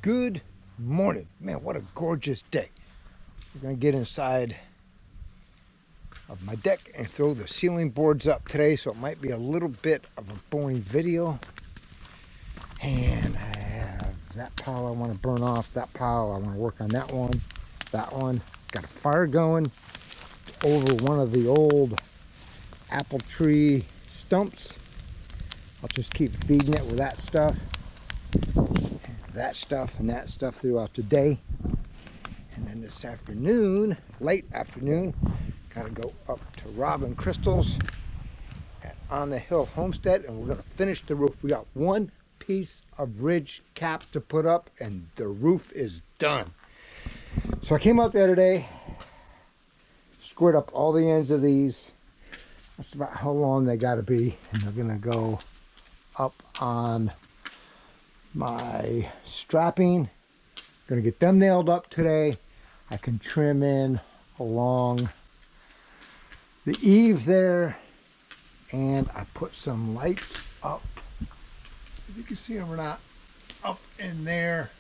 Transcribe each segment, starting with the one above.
Good morning. Man, what a gorgeous day. We're going to get inside of my deck and throw the ceiling boards up today, so it might be a little bit of a boring video. And I have that pile I want to burn off, that pile I want to work on, that one. Got a fire going over one of the old apple tree stumps. I'll just keep feeding it with that stuff, and that stuff throughout the day. And then this afternoon, late afternoon, gotta go up to Rob and Crystal's at On the Hill Homestead, and we're gonna finish the roof. We got one piece of ridge cap to put up and the roof is done. So I came out the other day, squared up all the ends of these. That's about how long they gotta be. And they're gonna go up on my strapping. Gonna get them nailed up today. I can trim in along the eave there, and I put some lights up. If you can see them or not, up in there.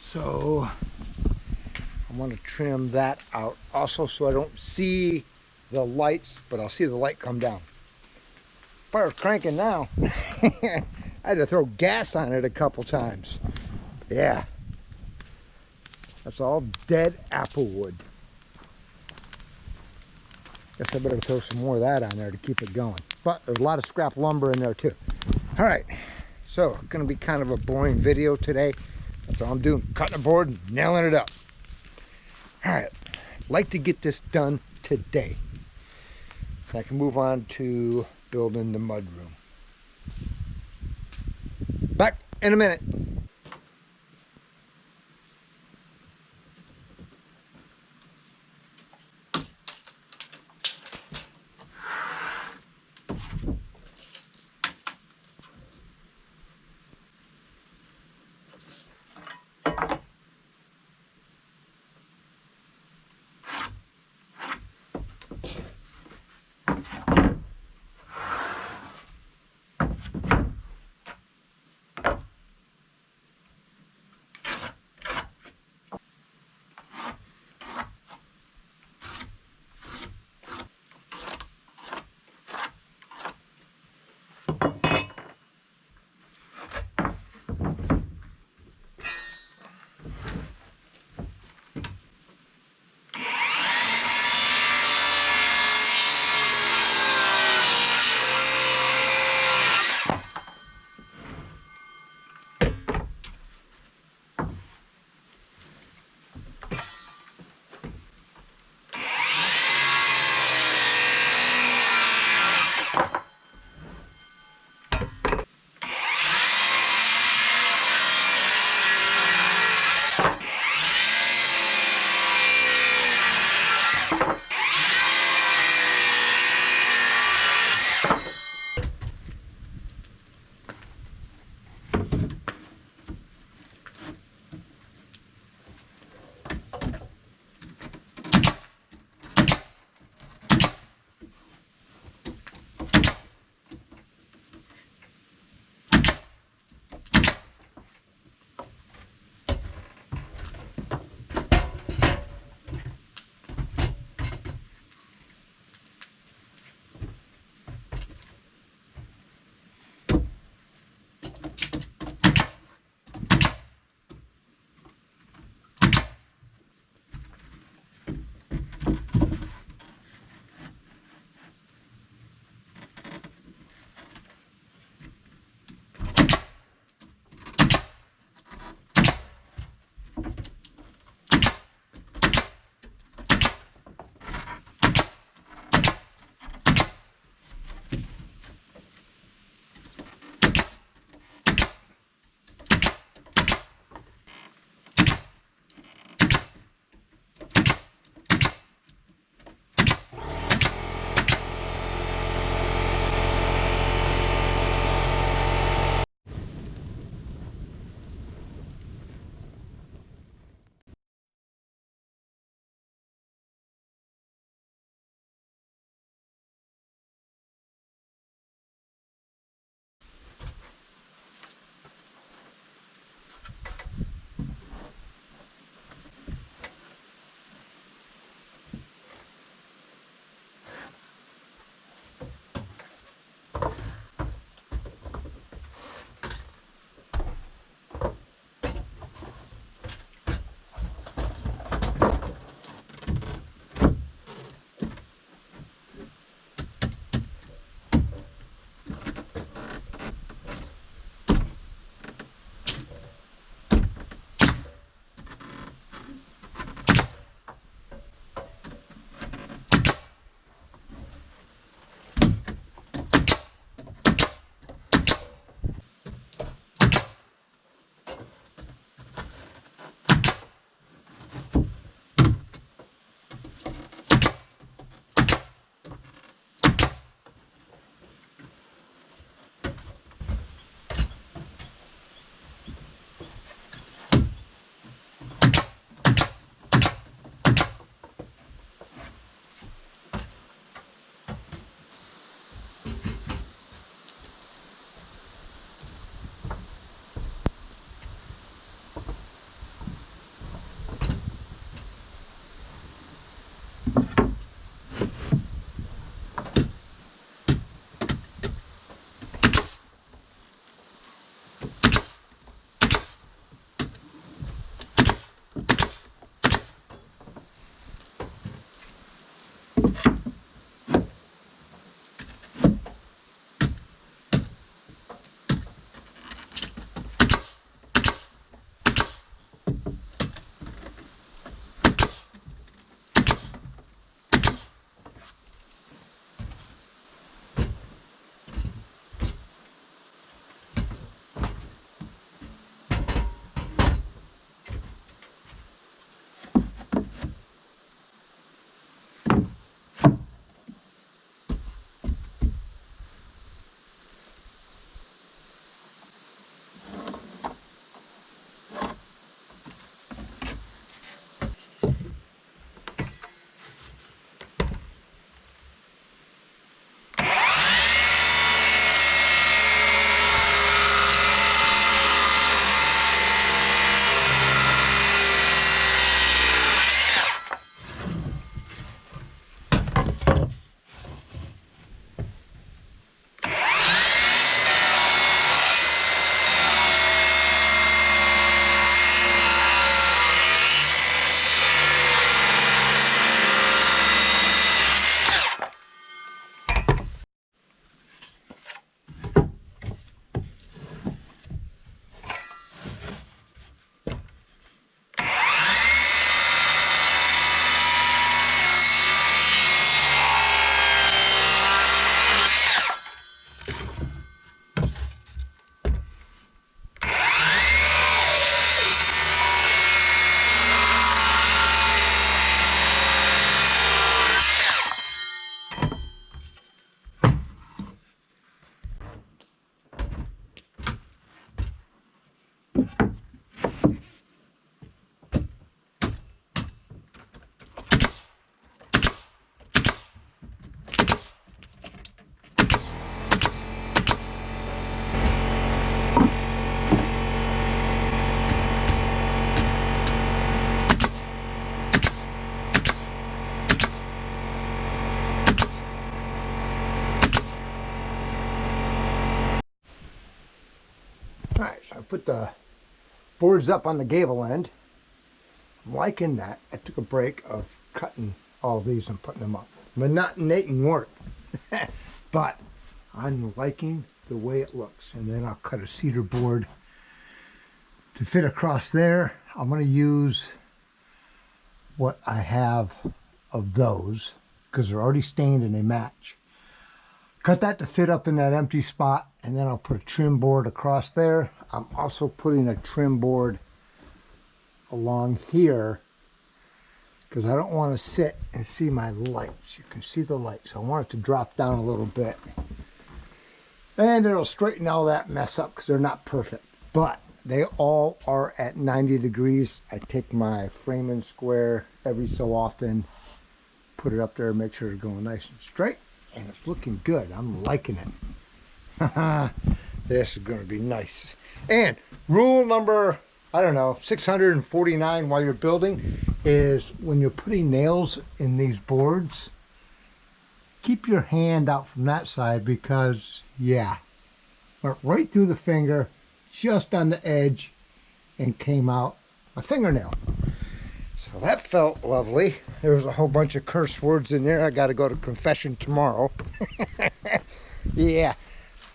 So I want to trim that out also, so I don't see the lights, but I'll see the light come down. Fire's cranking now. I had to throw gas on it a couple times. Yeah. That's all dead apple wood. Guess I better throw some more of that on there to keep it going. But there's a lot of scrap lumber in there too. All right, so gonna be kind of a boring video today. That's all I'm doing, cutting a board and nailing it up. All right, like to get this done today. So I can move on to building the mud room. Back in a minute. Alright, so I put the boards up on the gable end. I'm liking that. I took a break of cutting all these and putting them up. Monotonating work. But I'm liking the way it looks. And then I'll cut a cedar board to fit across there. I'm going to use what I have of those because they're already stained and they match. Cut that to fit up in that empty spot, and then I'll put a trim board across there. I'm also putting a trim board along here because I don't want to sit and see my lights. You can see the lights. I want it to drop down a little bit. And it'll straighten all that mess up because they're not perfect. But they all are at 90 degrees. I take my framing square every so often, put it up there, make sure it's going nice and straight. And it's looking good. I'm liking it. This is going to be nice. And rule number, I don't know, 649 while you're building is when you're putting nails in these boards, keep your hand out from that side because, yeah, went right through the finger, just on the edge, and came out my fingernail. So that felt lovely. There was a whole bunch of curse words in there. I got to go to confession tomorrow. Yeah.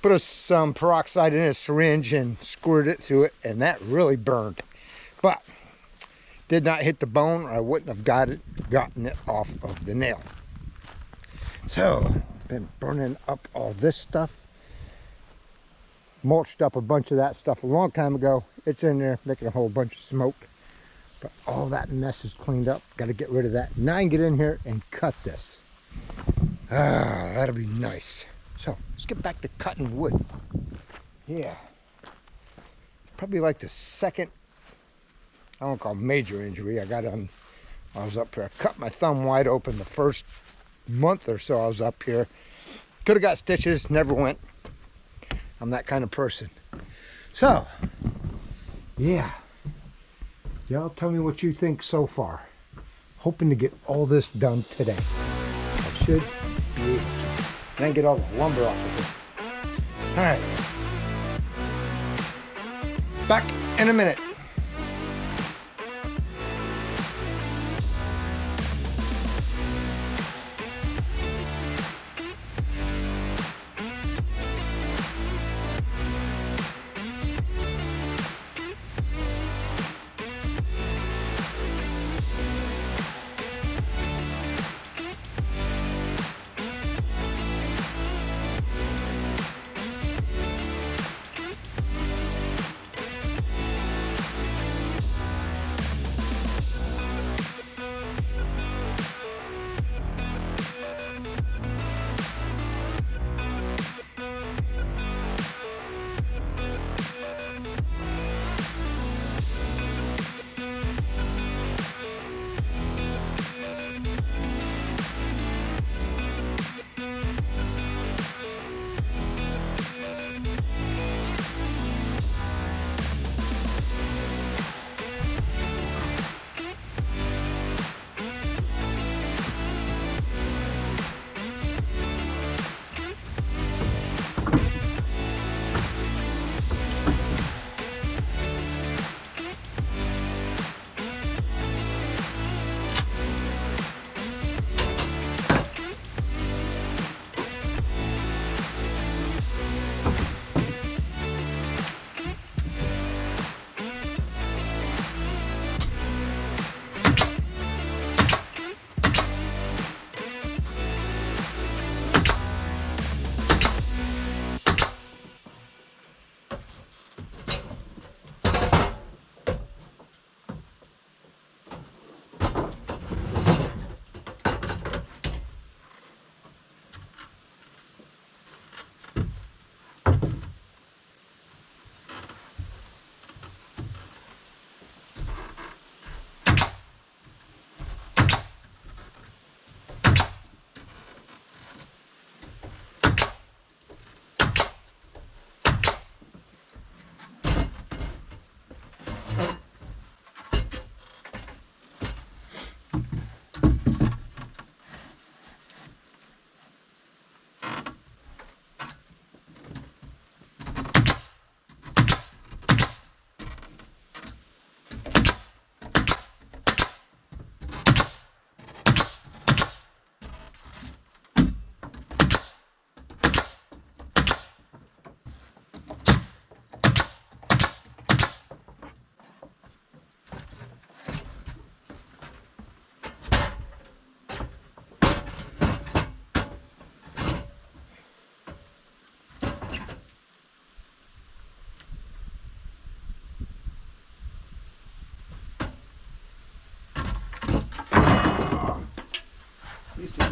Put some peroxide in a syringe and squirted it through it, and that really burned. But did not hit the bone, or I wouldn't have gotten it off of the nail. So, been burning up all this stuff. Mulched up a bunch of that stuff a long time ago. It's in there making a whole bunch of smoke. But all that mess is cleaned up. Got to get rid of that. Now I can get in here and cut this. Ah, that'll be nice. So let's get back to cutting wood. Yeah. Probably like the second, I don't call it major injury. I got on, I was up here. I cut my thumb wide open the first month or so I was up here. Could have got stitches, never went. I'm that kind of person. So, yeah. Y'all tell me what you think so far. Hoping to get all this done today. I should be able to. And get all the lumber off of it. All right. Back in a minute.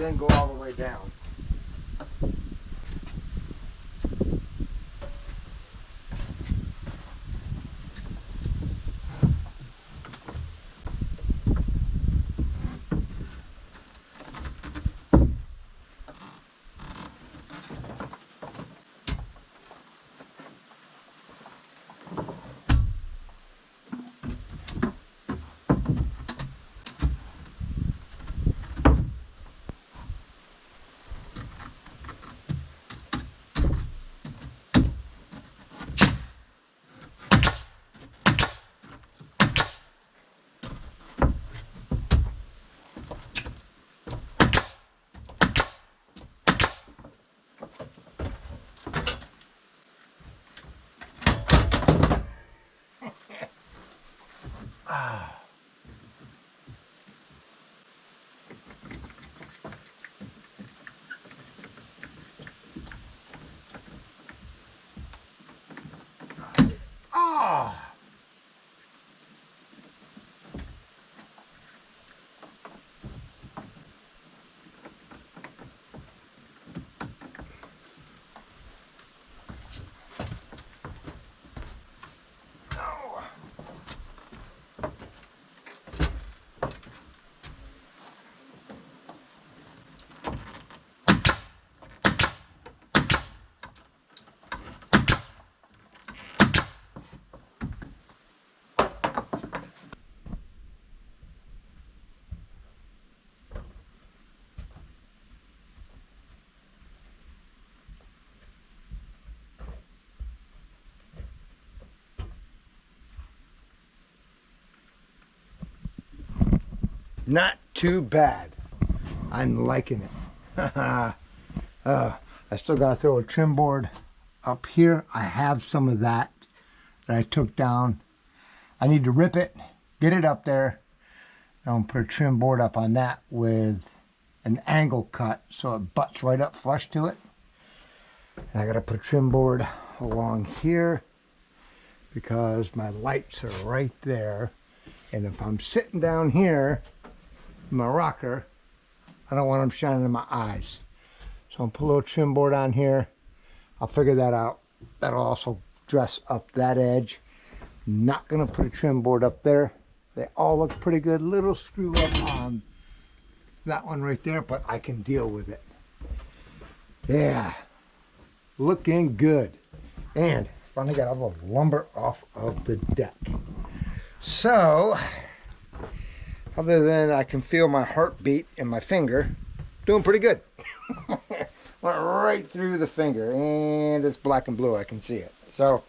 then go all the way down. Ah! Not too bad. I'm liking it. I still gotta throw a trim board up here. I have some of that I took down. I need to rip it, get it up there. I'm gonna put a trim board up on that with an angle cut so it butts right up flush to it. And I gotta put a trim board along here because my lights are right there. And if I'm sitting down here in my rocker, I don't want them shining in my eyes. So I'm gonna put a little trim board on here. I'll figure that out. That'll also dress up that edge. Not gonna put a trim board up there. They all look pretty good. Little screw up on that one right there, but I can deal with it. Yeah, looking good. And finally got all the lumber off of the deck. So, other than I can feel my heartbeat in my finger, doing pretty good. Went right through the finger, and it's black and blue. I can see it. So,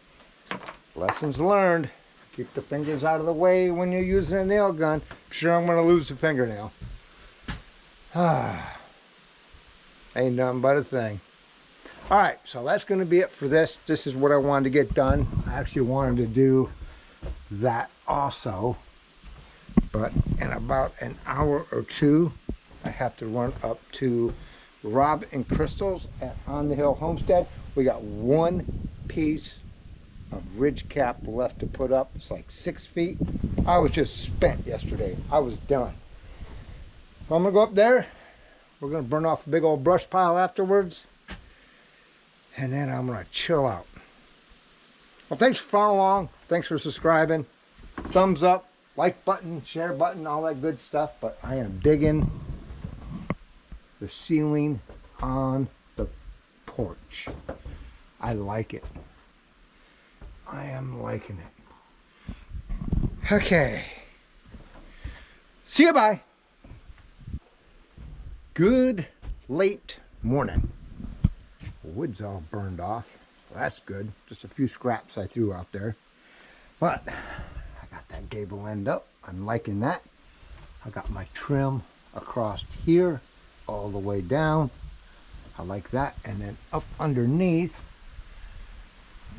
lessons learned. Keep the fingers out of the way when you're using a nail gun. I'm sure I'm going to lose a fingernail. Ain't nothing but a thing. Alright, so that's going to be it for this. This is what I wanted to get done. I actually wanted to do that also. But in about an hour or two, I have to run up to Rob and Crystal's at On the Hill Homestead. We got one piece of ridge cap left to put up. It's like 6 feet. I was just spent yesterday. I was done. So I'm gonna go up there. We're gonna burn off a big old brush pile afterwards, and then I'm gonna chill out. Well, thanks for following along. Thanks for subscribing. Thumbs up, like button, share button, all that good stuff. But I am digging the ceiling on the porch. I like it. I am liking it. Okay. See you, bye. Good late morning. The wood's all burned off. Well, that's good. Just a few scraps I threw out there. But I got that gable end up. I'm liking that. I got my trim across here all the way down. I like that. And then up underneath,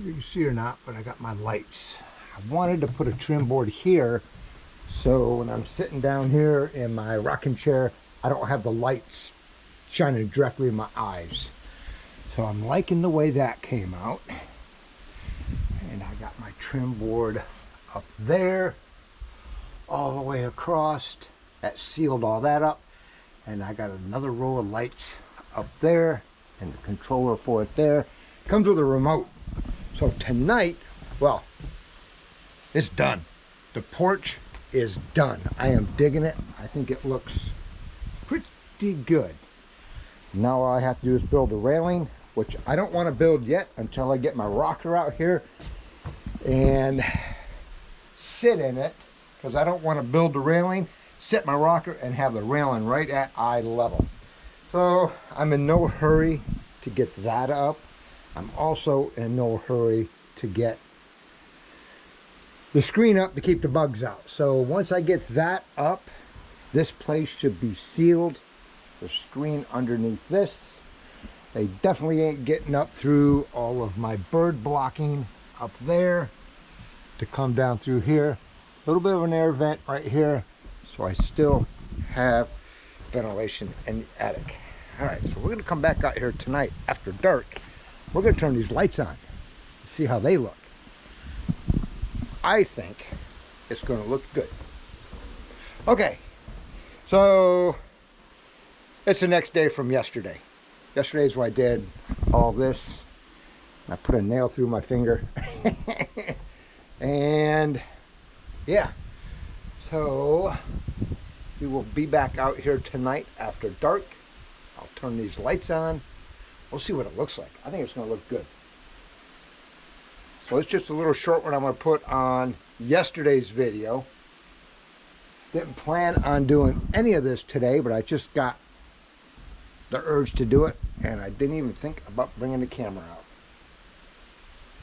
you can see or not, but I got my lights. I wanted to put a trim board here so when I'm sitting down here in my rocking chair, I don't have the lights shining directly in my eyes. So I'm liking the way that came out. And I got my trim board up there all the way across. That sealed all that up. And I got another row of lights up there and the controller for it there. Comes with a remote. So tonight, well, it's done. The porch is done. I am digging it. I think it looks pretty good. Now all I have to do is build a railing, which I don't want to build yet until I get my rocker out here and sit in it, because I don't want to build the railing, set my rocker, and have the railing right at eye level. So I'm in no hurry to get that up. I'm also in no hurry to get the screen up to keep the bugs out. So once I get that up, this place should be sealed. The screen underneath this, they definitely ain't getting up through all of my bird blocking up there to come down through here. A little bit of an air vent right here, so I still have ventilation in the attic. All right, so we're gonna come back out here tonight after dark. We're gonna turn these lights on, see how they look. I think it's gonna look good. Okay, so it's the next day from yesterday. Yesterday's when I did all this. I put a nail through my finger. And yeah, so we will be back out here tonight after dark. I'll turn these lights on. We'll see what it looks like. I think it's gonna look good. So it's just a little short one I'm gonna put on yesterday's video. Didn't plan on doing any of this today, but I just got the urge to do it, and I didn't even think about bringing the camera out.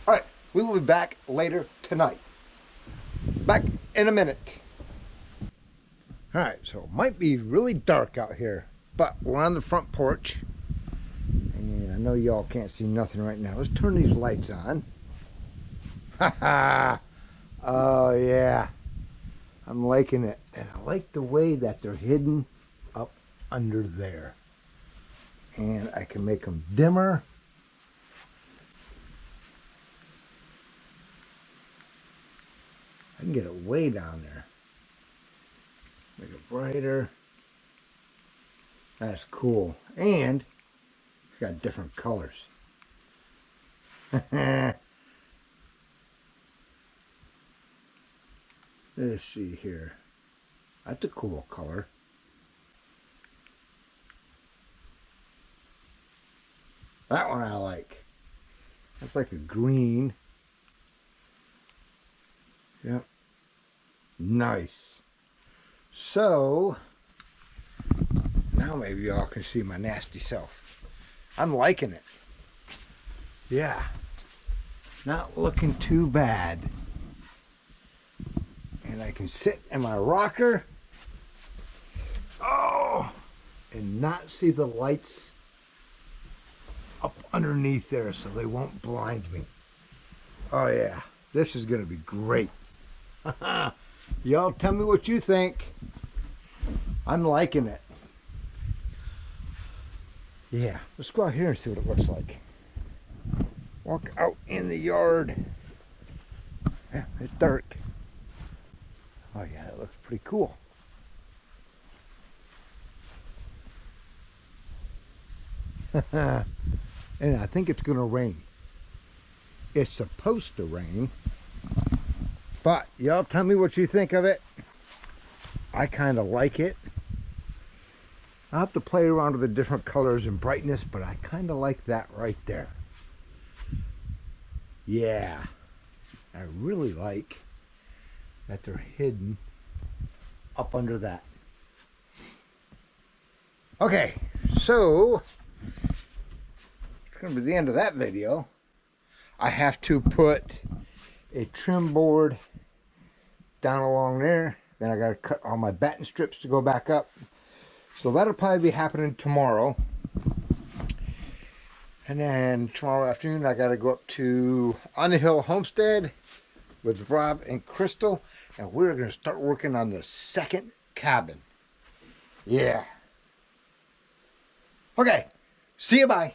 All right, we will be back later tonight. Back in a minute. All right, so it might be really dark out here, but we're on the front porch, and I know y'all can't see nothing right now. Let's turn these lights on. Ha ha! Oh yeah, I'm liking it, and I like the way that they're hidden up under there. And I can make them dimmer. I can get it way down there. Make it brighter. That's cool. And it's got different colors. Let's see here. That's a cool color. That one I like. That's like a green. Yep. Nice. So, now maybe y'all can see my nasty self. I'm liking it. Yeah. Not looking too bad. And I can sit in my rocker. Oh! And not see the lights up underneath there, so they won't blind me. Oh yeah, this is gonna be great. Y'all tell me what you think. I'm liking it. Yeah, let's go out here and see what it looks like. Walk out in the yard. Yeah, it's dark. Oh yeah, that looks pretty cool. And I think it's gonna rain. It's supposed to rain, but y'all tell me what you think of it. I kind of like it. I'll have to play around with the different colors and brightness, but I kind of like that right there. Yeah, I really like that they're hidden up under that. Okay, so it's going to be the end of that video. I have to put a trim board down along there. Then I got to cut all my batting strips to go back up. So that'll probably be happening tomorrow. And then tomorrow afternoon I got to go up to On the Hill Homestead with Rob and Crystal. And we're going to start working on the second cabin. Yeah. Okay. See you, bye.